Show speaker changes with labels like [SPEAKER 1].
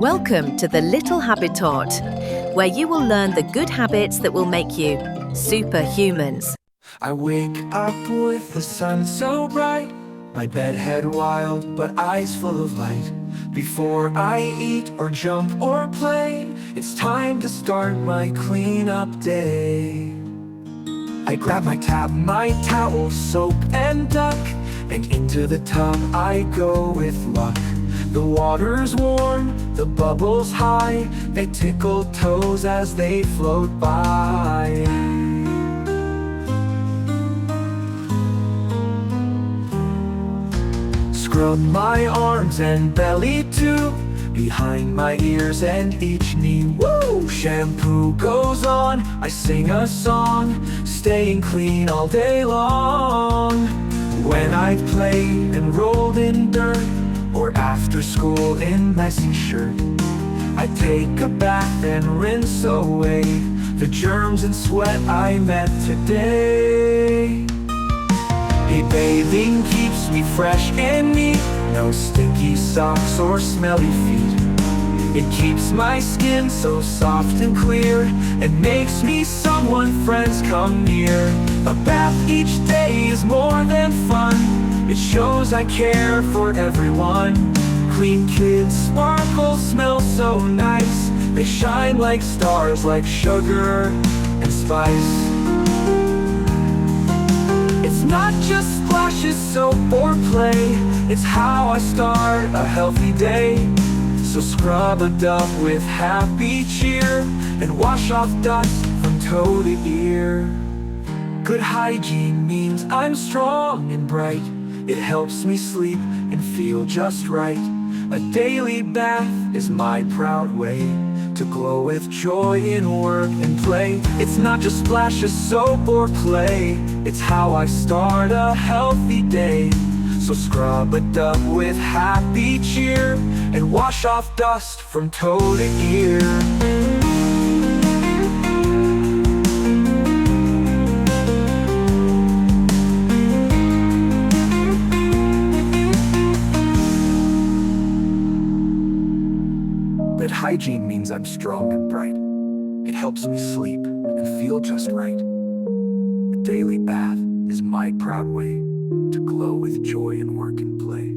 [SPEAKER 1] Welcome to the Little Habit Taught, where you will learn the good habits that will make you superhumans.
[SPEAKER 2] I wake up with the sun so bright, my bed head wild but eyes full of light. Before I eat or jump or play, it's time to start my cleanup day. I grab my tap, my towel, soap and duck, and into the tub I go with luck. The water's warm, the bubbles high, they tickle toes as they float by. Scrub my arms and belly too, behind my ears and each knee. Woo! Shampoo goes on, I sing a song, staying clean all day long. When I've played and rolled in dirt, or after school in messy shirt, I take a bath and rinse away the germs and sweat I met today. Hey, bathing keeps me fresh and neat, no stinky socks or smelly feet. It keeps my skin so soft and clear, and makes me someone friends come near. A bath each day is more than fun, it shows I care for everyone. Clean kids sparkle, smell so nice, they shine like stars, like sugar and spice. It's not just splashes, soap or play, it's how I start a healthy day. So scrub it up with happy cheer, and wash off dust from toe to ear. Good hygiene means I'm strong and bright, it helps me sleep and feel just right. A daily bath is my proud way to glow with joy in work and play. It's not just splashes, soap or play, it's how I start a healthy day. So scrub it up with happy cheer, and wash off dust from toe to ear. But hygiene means I'm strong and bright, it helps me sleep and feel just right. A daily bath is my proud way to glow with joy in work and play.